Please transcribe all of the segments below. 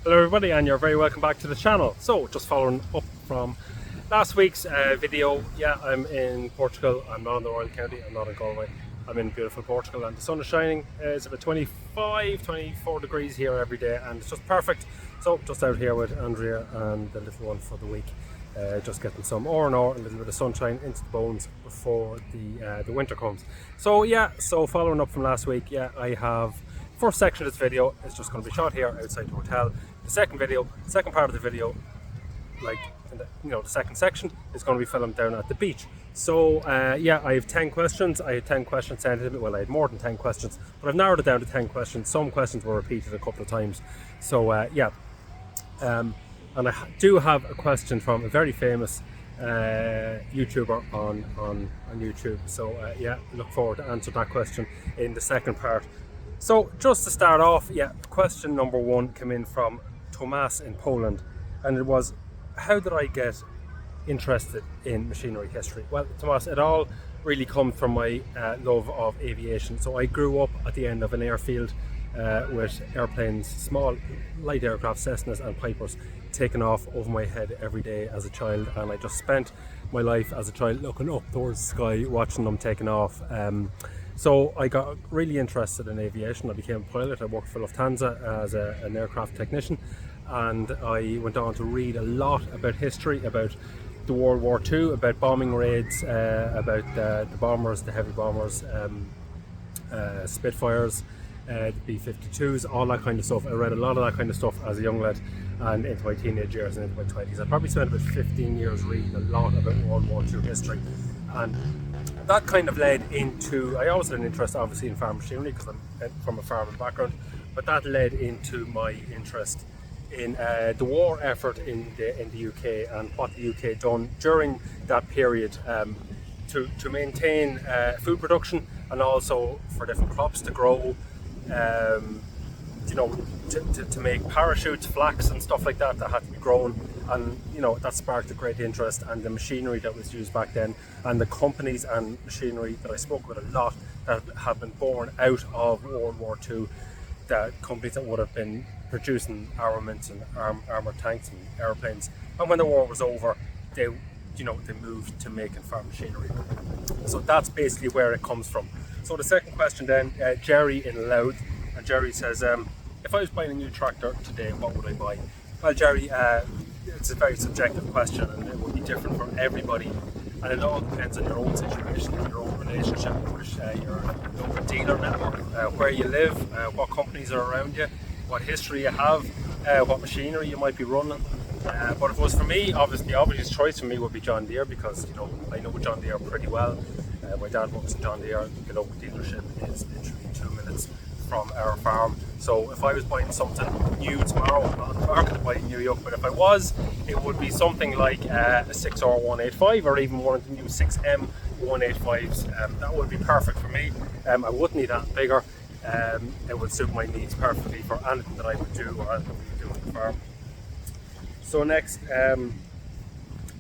Hello everybody, and you're very welcome back to the channel. So just following up from last week's video, I'm in Portugal. I'm not in the Royal County, I'm not in Galway. I'm in beautiful Portugal and the sun is shining. It's about 24 degrees here every day and it's just perfect. So just out here with Andrea and the little one for the week. Just getting some R&R, a little bit of sunshine into the bones before the winter comes. So following up from last week, I have first section of this video is just going to be shot here outside the hotel. The second part of the video, the second section is going to be filmed down at the beach. So I have 10 questions. I had 10 questions sent in. Well, I had more than 10 questions, but I've narrowed it down to 10 questions. Some questions were repeated a couple of times. So and I do have a question from a very famous YouTuber on YouTube. So look forward to answer that question in the second part. So just to start off, question number one came in from Tomas in Poland, and it was, how did I get interested in machinery history? Well, Tomas, it all really comes from my love of aviation. So I grew up at the end of an airfield with airplanes, small light aircraft, Cessnas and Pipers, taking off over my head every day as a child, and I just spent my life as a child looking up towards the sky, watching them taking off. So I got really interested in aviation. I became a pilot. I worked for Lufthansa as an aircraft technician, and I went on to read a lot about history, about the World War II, about bombing raids, about the bombers, the heavy bombers, Spitfires, the B-52s, all that kind of stuff. I read a lot of that kind of stuff as a young lad and into my teenage years and into my 20s. I probably spent about 15 years reading a lot about World War II history, and that kind of led into, I always had an interest obviously in farm machinery because I'm from a farming background, but that led into my interest in the war effort in the UK and what the UK done during that period to maintain food production and also for different crops to grow, to make parachutes, flax and stuff like that had to be grown, and that sparked a great interest, and the machinery that was used back then and the companies and machinery that I spoke with a lot that have been born out of World War II, the companies that would have been producing armaments and armoured tanks and airplanes, and when the war was over they moved to making farm machinery. So that's basically where it comes from. So the second question then, Jerry in Louth, and Jerry says, if I was buying a new tractor today, what would I buy? Well, Jerry, it's a very subjective question and it will be different for everybody, and it all depends on your own situation, your own relationship with your local dealer network, where you live, what companies are around you, what history you have, what machinery you might be running. But if it was for me, obviously the obvious choice for me would be John Deere, because I know John Deere pretty well. My dad works at John Deere. The local dealership is literally 2 minutes from our farm. So if I was buying something new tomorrow, I'm not in the market to buy new yet, but if I was, it would be something like a 6R185 or even one of the new 6M 185s. That would be perfect for me. I wouldn't need that bigger. It would suit my needs perfectly for anything that I would do or anything we would do on the farm. So next,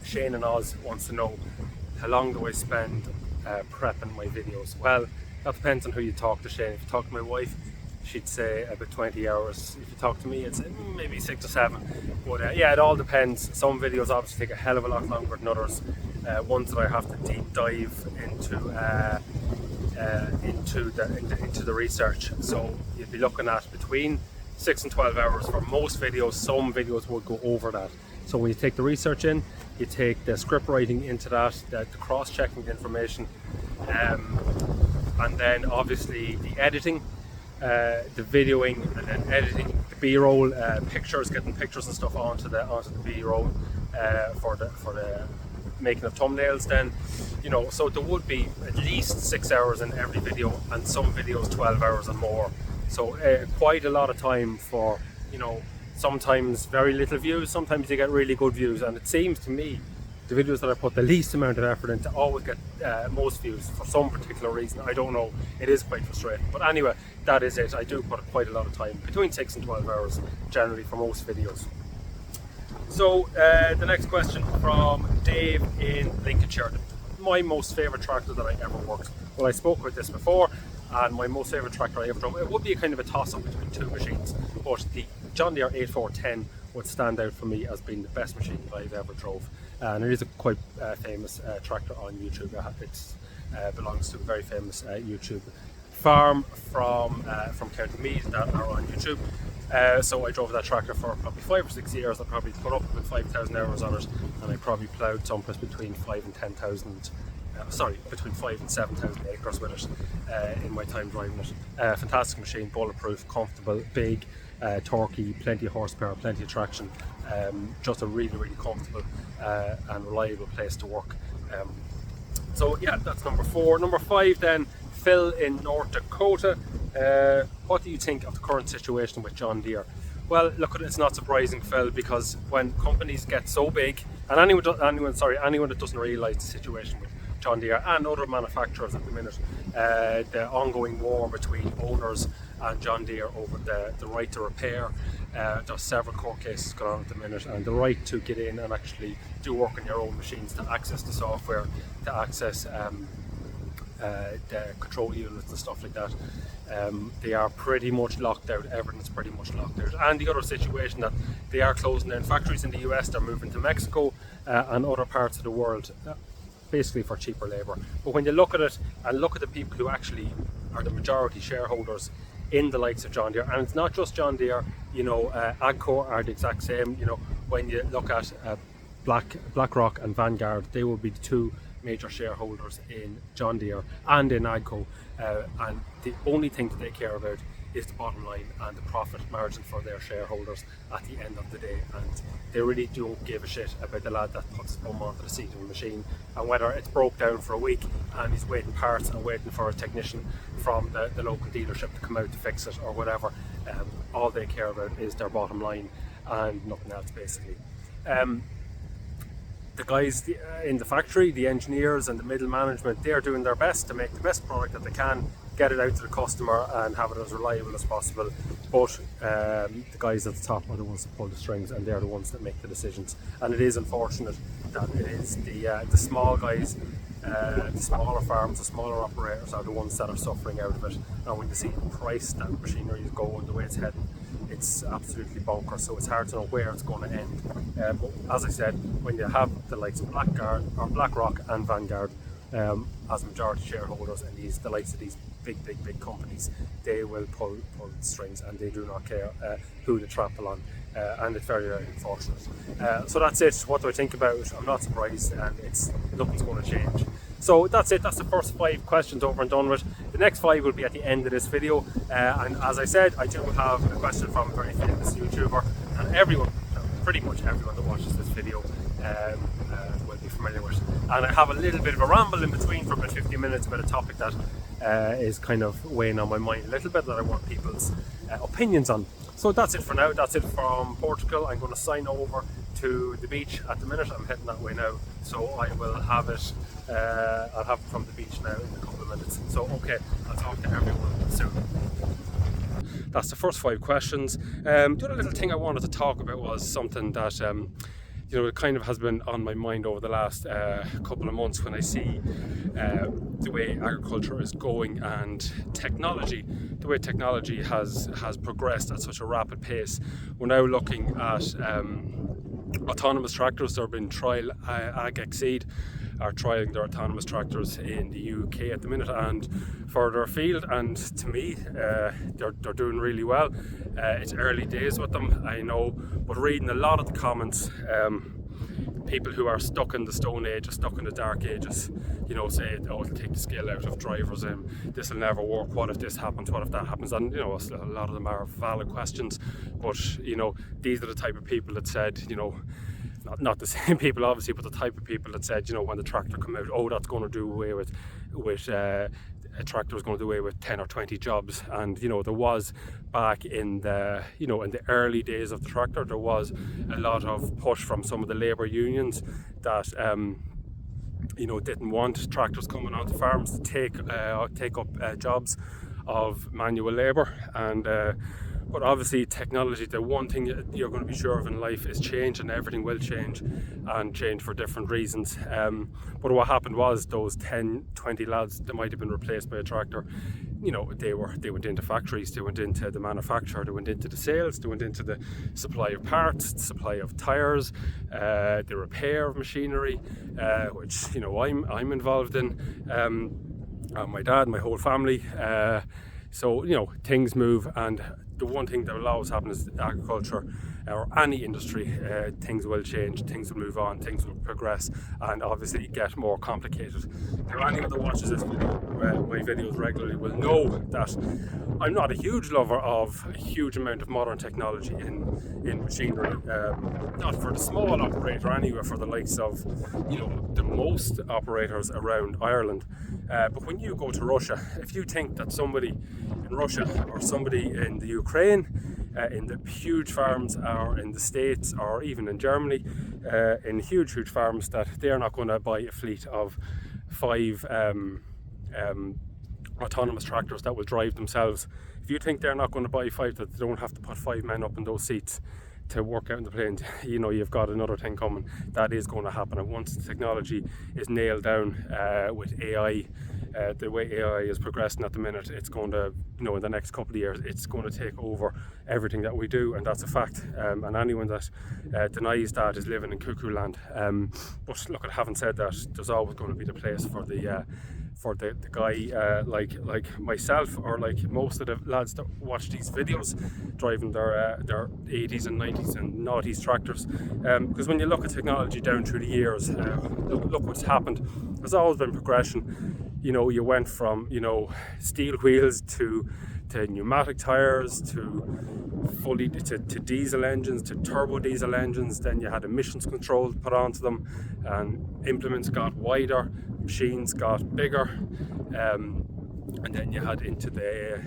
Shane and Oz wants to know, how long do I spend prepping my videos? Well, that depends on who you talk to, Shane. If you talk to my wife, she'd say about 20 hours. If you talk to me, it's maybe 6 or 7. But it all depends. Some videos obviously take a hell of a lot longer than others. Ones that I have to deep dive into the research. So you'd be looking at between 6 and 12 hours for most videos. Some videos would go over that. So when you take the research in, you take the script writing into that, the cross-checking the information, and then obviously the editing, the videoing, and then editing the B-roll, pictures, getting pictures and stuff onto the B-roll for the making of thumbnails. Then so there would be at least 6 hours in every video, and some videos 12 hours and more. So quite a lot of time for sometimes very little views, sometimes you get really good views, and it seems to me the videos that I put the least amount of effort into always get most views for some particular reason. I don't know, it is quite frustrating, but anyway, that is it. I do put quite a lot of time, between 6 and 12 hours generally for most videos. So the next question from Dave in Lincolnshire. My most favourite tractor that I ever worked. Well, I spoke about this before, and my most favourite tractor I ever done, it would be a kind of a toss-up between two machines, but the John Deere 8410 would stand out for me as being the best machine that I've ever drove, and it is a quite famous tractor on YouTube. It belongs to a very famous YouTube farm from County Meath that are on YouTube. So I drove that tractor for probably 5 or 6 years. I probably put up about 5,000 hours on it, and I probably ploughed someplace between 5 and 10,000. Between 5 and 7,000 acres with it in my time driving it. Fantastic machine, bulletproof, comfortable, big, torquey, plenty of horsepower, plenty of traction. Just a really, really comfortable and reliable place to work. So yeah, that's number 4. Number 5 then, Phil in North Dakota. What do you think of the current situation with John Deere? Well, look, it's not surprising, Phil, because when companies get so big, and anyone that doesn't realise the situation with John Deere and other manufacturers at the minute, the ongoing war between owners and John Deere over the right to repair. There's several court cases going on at the minute, and the right to get in and actually do work on your own machines, to access the software, to access the control units and stuff like that. They are pretty much locked out. Everything's pretty much locked out. And the other situation that they are closing down factories in the US, they're moving to Mexico and other parts of the world, basically for cheaper labour. But when you look at it and look at the people who actually are the majority shareholders in the likes of John Deere, and it's not just John Deere, Agco are the exact same. When you look at BlackRock and Vanguard, they will be the 2 major shareholders in John Deere and in Agco, and the only thing that they care about is the bottom line and the profit margin for their shareholders at the end of the day. And they really don't give a shit about the lad that puts his bum onto the seat of the machine, and whether it's broke down for a week and he's waiting parts and waiting for a technician from the local dealership to come out to fix it or whatever. All they care about is their bottom line and nothing else, basically. The guys in the factory, the engineers and the middle management, they're doing their best to make the best product that they can, get it out to the customer and have it as reliable as possible. But the guys at the top are the ones that pull the strings, and they're the ones that make the decisions. And it is unfortunate that it is the small guys, the smaller farms, the smaller operators are the ones that are suffering out of it. And when you see the price that machinery is going, the way it's heading, it's absolutely bonkers. So it's hard to know where it's going to end. But as I said, when you have the likes of BlackRock and Vanguard as majority shareholders, and the likes of these big companies, they will pull the strings, and they do not care who they trample on. And it's very, very unfortunate. So that's it. What do I think about it? I'm not surprised, and nothing's going to change. So that's it. That's the first 5 questions over and done with. The next 5 will be at the end of this video. And as I said, I do have a question from a very famous YouTuber, and pretty much everyone that watches this video will be familiar with. And I have a little bit of a ramble in between for about 15 minutes about a topic that is kind of weighing on my mind a little bit, that I want people's opinions on. So that's it for now. That's it from Portugal. I'm going to sign over to the beach at the minute. I'm heading that way now, so I will have it. I'll have it from the beach now in a couple of minutes. So okay, I'll talk to everyone soon. That's the first 5 questions. The other little thing I wanted to talk about was something that it kind of has been on my mind over the last couple of months, when I see the way agriculture is going and the way technology has progressed at such a rapid pace. We're now looking at autonomous tractors. There have been trial AgXeed are trying their autonomous tractors in the UK at the minute and further afield, and to me they're doing really well. It's early days with them, I know, but reading a lot of the comments, people who are stuck in the Stone Age, stuck in the Dark Ages, say, it'll take the skill out of drivers, this will never work, what if this happens, what if that happens, and a lot of them are valid questions, but these are the type of people that said, not the same people obviously, but the type of people that said, when the tractor come out, that's going to do away with a tractor is going to do away with 10 or 20 jobs. And there was, back in the in the early days of the tractor, there was a lot of push from some of the labour unions that didn't want tractors coming onto farms to take up jobs of manual labour. And but obviously technology, the one thing you're going to be sure of in life is change, and everything will change, and change for different reasons. But what happened was those 10, 20 lads that might have been replaced by a tractor they went into factories, they went into the manufacture, they went into the sales, they went into the supply of parts, the supply of tires, the repair of machinery, which I'm involved in, and my dad, my whole family. So things move, and the one thing that will always happen is agriculture or any industry, things will change, things will move on, things will progress, and obviously get more complicated. Now, anyone that watches this video, my videos regularly, will know that I'm not a huge lover of a huge amount of modern technology in machinery. Not for the small operator anyway, for the likes of the most operators around Ireland. But when you go to Russia, if you think that somebody in Russia or somebody in the Ukraine, in the huge farms, or in the States, or even in Germany, in huge farms, that they're not going to buy a fleet of 5 autonomous tractors that will drive themselves. If you think they're not going to buy 5, that they don't have to put 5 men up in those seats to work out in the planes, you've got another thing coming. That is going to happen, and once the technology is nailed down with AI, the way AI is progressing at the minute, it's going to, in the next couple of years, it's going to take over everything that we do, and that's a fact. And anyone that denies that is living in cuckoo land. But look, having said that, there's always going to be the place for the guy like myself, or like most of the lads that watch these videos, driving their 80s and 90s and noughties tractors. Because when you look at technology down through the years, look what's happened. There's always been progression. You went from steel wheels to pneumatic tires, to diesel engines, to turbo diesel engines. Then you had emissions control put onto them, and implements got wider, machines got bigger, and then you had into the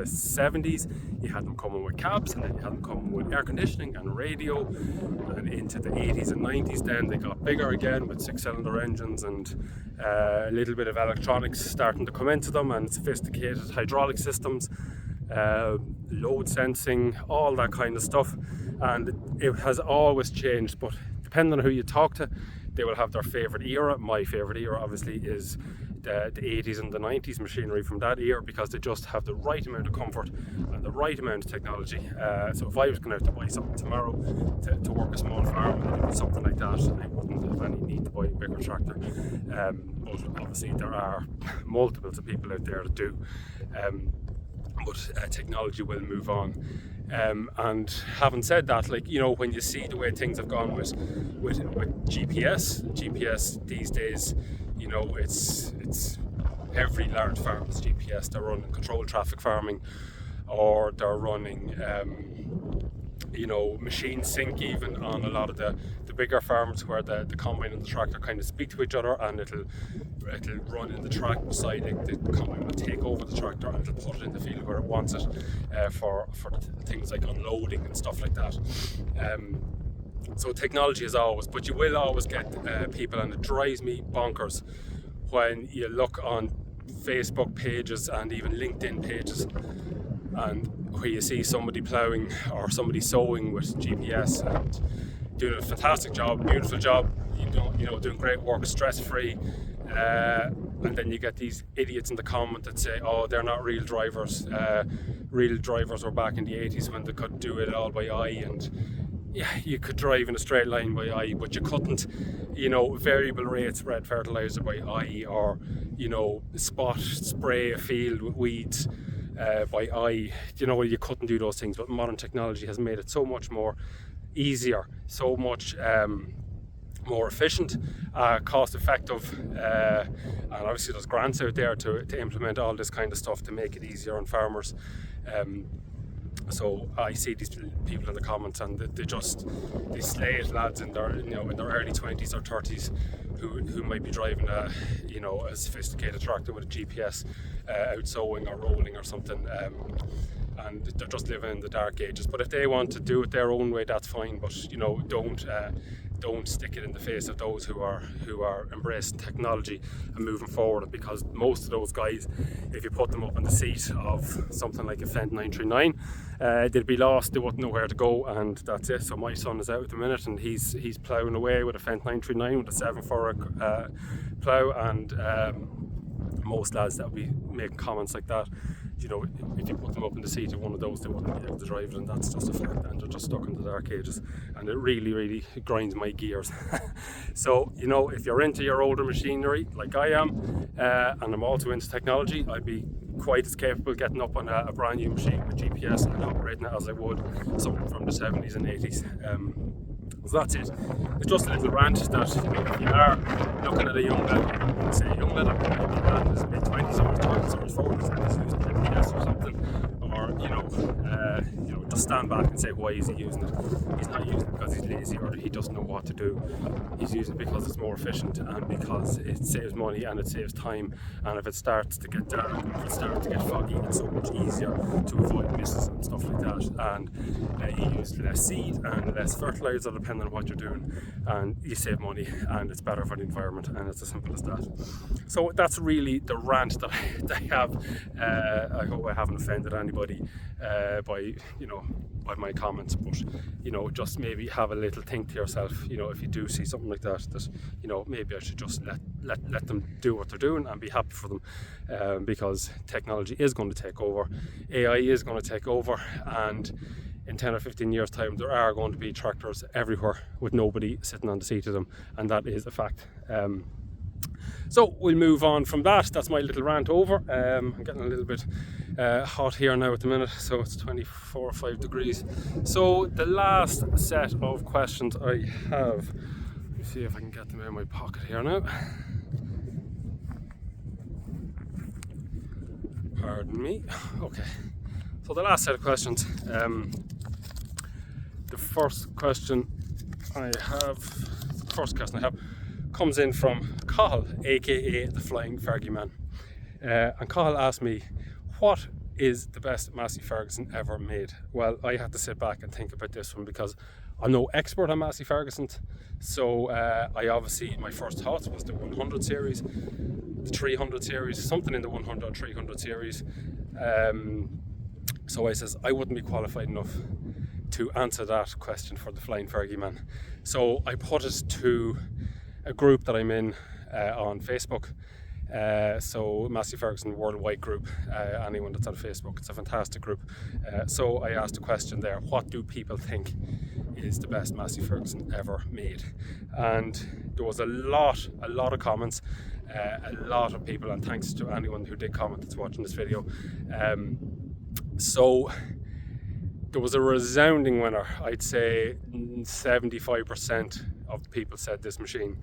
70s, you had them coming with cabs, and then you had them coming with air conditioning and radio, and into the 80s and 90s then they got bigger again with 6-cylinder engines, and a little bit of electronics starting to come into them, and sophisticated hydraulic systems, load sensing, all that kind of stuff. And it has always changed, but depending on who you talk to, they will have their favourite era. My favourite era obviously is the 80s and the 90s machinery from that era, because they just have the right amount of comfort and the right amount of technology. So if I was going out to buy something tomorrow to work a small farm or something like that, I wouldn't have any need to buy a bigger tractor. But obviously there are multiples of people out there that do. But technology will move on. And having said that, when you see the way things have gone with GPS these days, it's every large farm is GPS. They're running controlled traffic farming, or they're running machine sync even on a lot of the bigger farms, where the combine and the tractor kind of speak to each other, and it'll run in the track beside it. The combine will take over the tractor and it'll put it in the field where it wants it, for the things like unloading and stuff like that. So technology is always, but you will always get people, and it drives me bonkers when you look on Facebook pages and even LinkedIn pages, and where you see somebody ploughing or somebody sowing with GPS and doing a fantastic job, beautiful job, doing great work, stress-free, and then you get these idiots in the comment that say, oh, they're not real drivers. Real drivers were back in the 80s when they could do it all by eye, and yeah, you could drive in a straight line by eye, but you couldn't, variable rate spread fertilizer by eye, or spray a field with weeds by eye. You couldn't do those things. But modern technology has made it so much more easier, so much more efficient, cost effective, and obviously there's grants out there to implement all this kind of stuff to make it easier on farmers. So I see these people in the comments, and they slate lads in their in their early 20s or 30s who might be driving a sophisticated tractor with a GPS out sowing or rolling or something, and they're just living in the dark ages. But if they want to do it their own way, that's fine. But don't stick it in the face of those who are embracing technology and moving forward, because most of those guys, if you put them up in the seat of something like a Fendt 939, they'd be lost, they wouldn't know where to go, and that's it. So my son is out at the minute, and he's ploughing away with a Fendt 939 with a 7/4 plough, and most lads that would be making comments like that, you know, if you put them up in the seat of one of those, they wouldn't be able to drive it, and that's just a fact, and they're just stuck in the dark ages, and it really grinds my gears. So, you know, if you're into your older machinery like I am, and I'm also into technology, I'd be quite as capable getting up on a brand new machine with GPS and operating it as I would something from the 70s and 80s. So that's it. It's just a little rant that, you know, if you are looking at a young lad, say a young lad, maybe a man in his mid-20s or his 30s or his 40s and he's using GPS or something, or you know, just stand back and say, why is he using it? He's not using it because he's lazy or he doesn't know what to do. He's using it because it's more efficient and because it saves money and it saves time, and if it starts to get dark, if it starts to get foggy, it's so much easier to avoid misses and stuff like that, and you use less seed and less fertilizer depending on what you're doing, and you save money and it's better for the environment, and it's as simple as that. So that's really the rant that I have. I hope I haven't offended anybody by my comments, but you know, just maybe have a little think to yourself, you know, if you do see something like that, you know, maybe I should just let them do what they're doing and be happy for them, because technology is going to take over, AI is going to take over, and in 10 or 15 years time there are going to be tractors everywhere with nobody sitting on the seat of them, and that is a fact. So we'll move on from that. That's my little rant over. I'm getting a little bit hot here now at the minute, so it's 24 or 5 degrees. So the last set of questions I have, let me see if I can get them in my pocket here now. Pardon me. Okay, so the last set of questions, the first question I have comes in from Cahill, aka the Flying Fergie and Cahill asked me, what is the best Massey Ferguson ever made? Well, I had to sit back and think about this one because I'm no expert on Massey Ferguson, so I obviously, my first thoughts was the 100 series, the 300 series, something in the 100 or 300 series. So I says I wouldn't be qualified enough to answer that question for the Flying Fergie man. So I put it to a group that I'm in on Facebook. So Massey Ferguson Worldwide Group, anyone that's on Facebook, it's a fantastic group. So I asked a question there, what do people think is the best Massey Ferguson ever made? And there was a lot of comments, a lot of people, and thanks to anyone who did comment that's watching this video. So there was a resounding winner. I'd say 75% of people said this machine.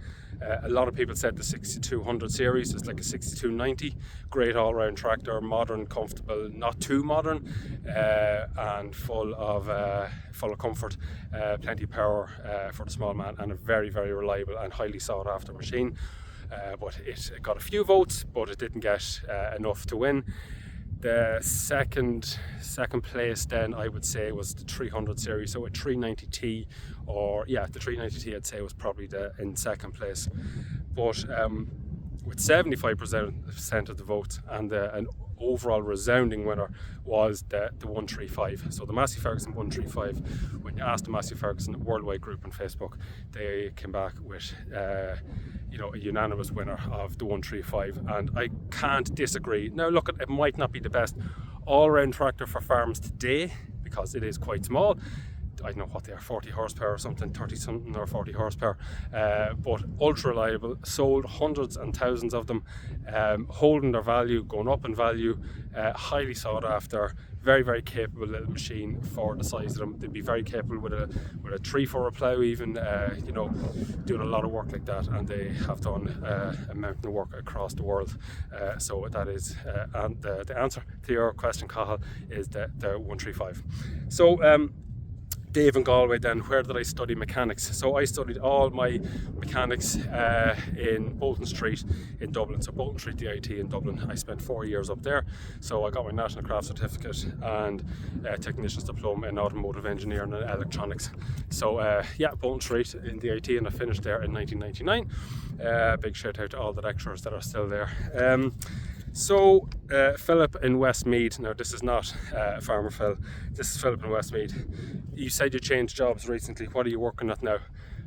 A lot of people said the 6200 series. It's like a 6290, great all-round tractor, modern, comfortable, not too modern, and full of comfort, plenty of power for the small man, and a very reliable and highly sought after machine. But it got a few votes, but it didn't get enough to win. The second place then, I would say, was the 300 series, so a 390T, the 390T I'd say was probably in second place. But with 75% of the votes, and an overall resounding winner was the 135. So the Massey Ferguson 135, when you asked the Massey Ferguson Worldwide Group on Facebook, they came back with a unanimous winner of the 135, and I can't disagree. Now look, it might not be the best all-round tractor for farms today because it is quite small. I don't know what they are, 40 horsepower or something, 30 something or 40 horsepower, but ultra reliable, sold hundreds and thousands of them, holding their value, going up in value, highly sought after, very capable little machine for the size of them. They'd be very capable with a 3/4 plough even, doing a lot of work like that, and they have done a mountain of work across the world. So that is, and the answer to your question, Cahill, is the 135. So Dave in Galway then, where did I study mechanics? So I studied all my mechanics in Bolton Street in Dublin. So Bolton Street DIT in Dublin. I spent 4 years up there. So I got my National Craft Certificate and Technician's Diploma in Automotive Engineering and Electronics. So Bolton Street in DIT, and I finished there in 1999. Big shout out to all the lecturers that are still there. So Philip in Westmead, now this is not Farmer Phil, this is Philip in Westmead. You said you changed jobs recently, what are you working at now?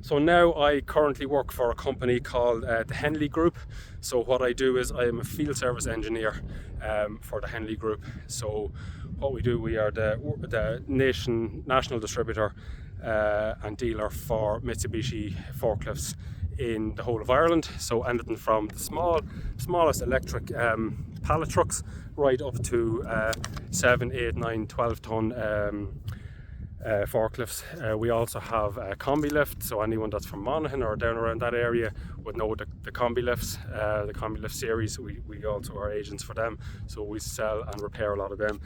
So now I currently work for a company called the Henley Group. So what I do is I am a field service engineer for the Henley Group. So what we do, we are the national distributor and dealer for Mitsubishi forklifts in the whole of Ireland. So anything from the smallest electric pallet trucks right up to 7, 8, 9, 12 ton forklifts. We also have a combi lift, so anyone that's from Monaghan or down around that area would know the combi lifts, the combi lift series. We also are agents for them, so we sell and repair a lot of them.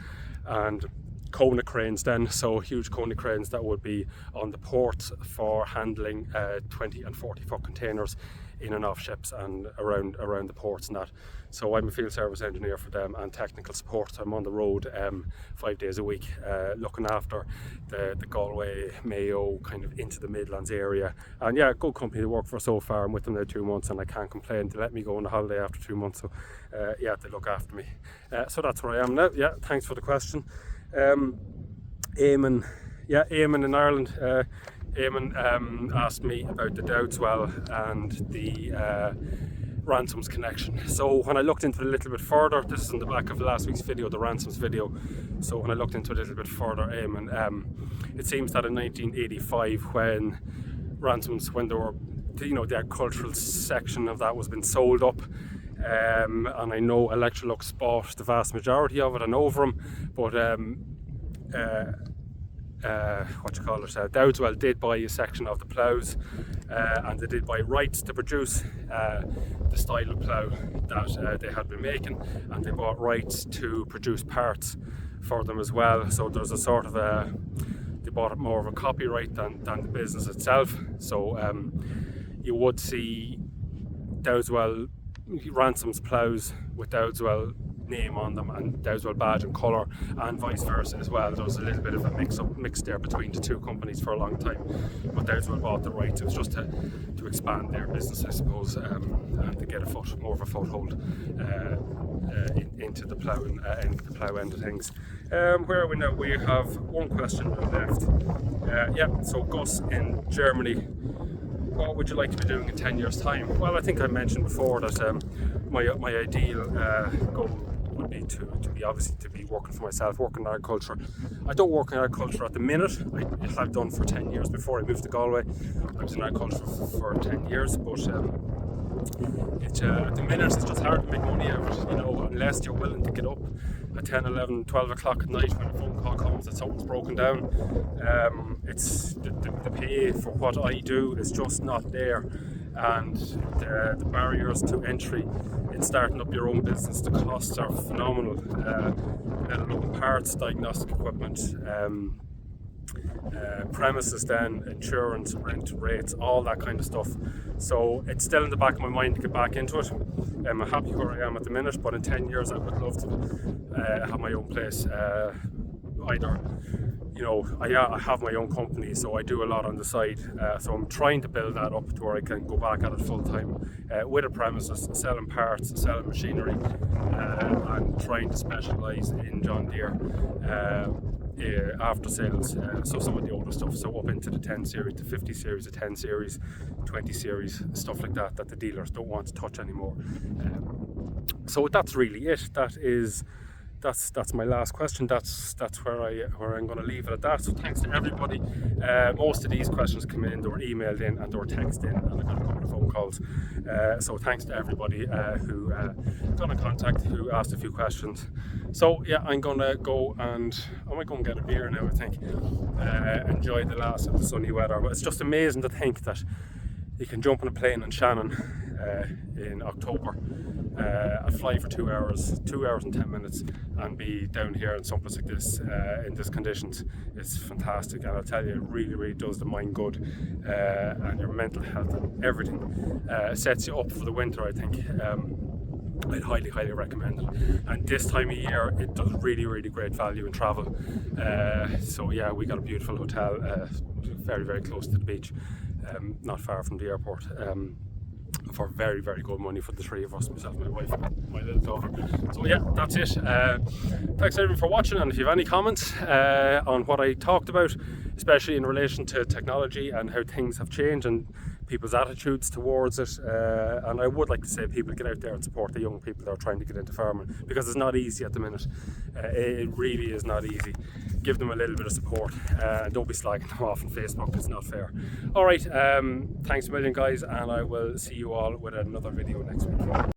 And Kona cranes then, so huge Kona cranes that would be on the port for handling 20 and 40 foot containers in and off ships and around the ports and that. So I'm a field service engineer for them and technical support. I'm on the road 5 days a week, looking after the Galway, Mayo, kind of into the Midlands area. And yeah, good company to work for so far. I'm with them now 2 months and I can't complain. They let me go on a holiday after 2 months, so yeah, they look after me. So that's where I am now. Yeah, thanks for the question. Eamon in Ireland. Eamon asked me about the Dowdswell and the ransoms connection. So when I looked into it a little bit further, this is in the back of last week's video, the ransoms video. So when I looked into it a little bit further, Eamon, it seems that in 1985, when ransoms, when there were, the agricultural section of that was being sold up, and I know Electrolux bought the vast majority of it and over them, but Dowdswell did buy a section of the ploughs, and they did buy rights to produce the style of plough that they had been making, and they bought rights to produce parts for them as well. So there's a sort of they bought more of a copyright than the business itself. So you would see Dowdswell ransoms ploughs with Dowdswell name on them and Dowdswell badge and colour, and vice versa as well. There was a little bit of a mix there between the two companies for a long time, but Dowdswell bought the rights. It was just to expand their business, I suppose, and to get more of a foothold into the ploughing end of things. Where are we now? We have one question left. So Gus in Germany, what would you like to be doing in 10 years time? Well, I think I mentioned before that my ideal goal would be to be working for myself, working in agriculture. I don't work in agriculture at the minute. I have done for 10 years before I moved to Galway. I was in agriculture for 10 years, but at the minute it's just hard to make money out of it, unless you're willing to get up at 10, 11, 12 o'clock at night when a phone call comes that something's broken down. It's the pay for what I do is just not there, and the barriers to entry in starting up your own business, the costs are phenomenal. Let alone parts, diagnostic equipment, premises, then insurance, rent, rates, all that kind of stuff. So it's still in the back of my mind to get back into it. I'm happy where I am at the minute, but in 10 years I would love to have my own place. I have my own company, so I do a lot on the side. So I'm trying to build that up to where I can go back at it full time with a premises, selling parts, selling machinery, and trying to specialise in John Deere after sales. So some of the older stuff, so up into the 10 series, the 50 series, the 10 series, 20 series, stuff like that the dealers don't want to touch anymore. So that's really it. That's my last question. That's where I'm going to leave it at that. So thanks to everybody. Most of these questions come in, they were emailed in and they were texted in, and I got a couple of phone calls. So thanks to everybody who got in contact, who asked a few questions. So yeah, I'm going to go and I might go and get a beer now, I think. Enjoy the last of the sunny weather. But it's just amazing to think that you can jump on a plane in Shannon in October, and fly for 2 hours and 10 minutes, and be down here in someplace like this in these conditions. It's fantastic, and I'll tell you, it really, really does the mind good, and your mental health and everything. Sets you up for the winter, I think. I'd highly, highly recommend it. And this time of year, it does really, really great value in travel. So yeah, we got a beautiful hotel, very, very close to the beach, not far from the airport. For very, very good money for the three of us, myself, my wife, my little daughter. So yeah, that's it. Thanks everyone for watching, and if you have any comments on what I talked about, especially in relation to technology and how things have changed and people's attitudes towards it. And I would like to say people get out there and support the young people that are trying to get into farming, because it's not easy at the minute. It really is not easy. Give them a little bit of support. Don't be slagging them off on Facebook, it's not fair. Alright, thanks a million guys, and I will see you all with another video next week.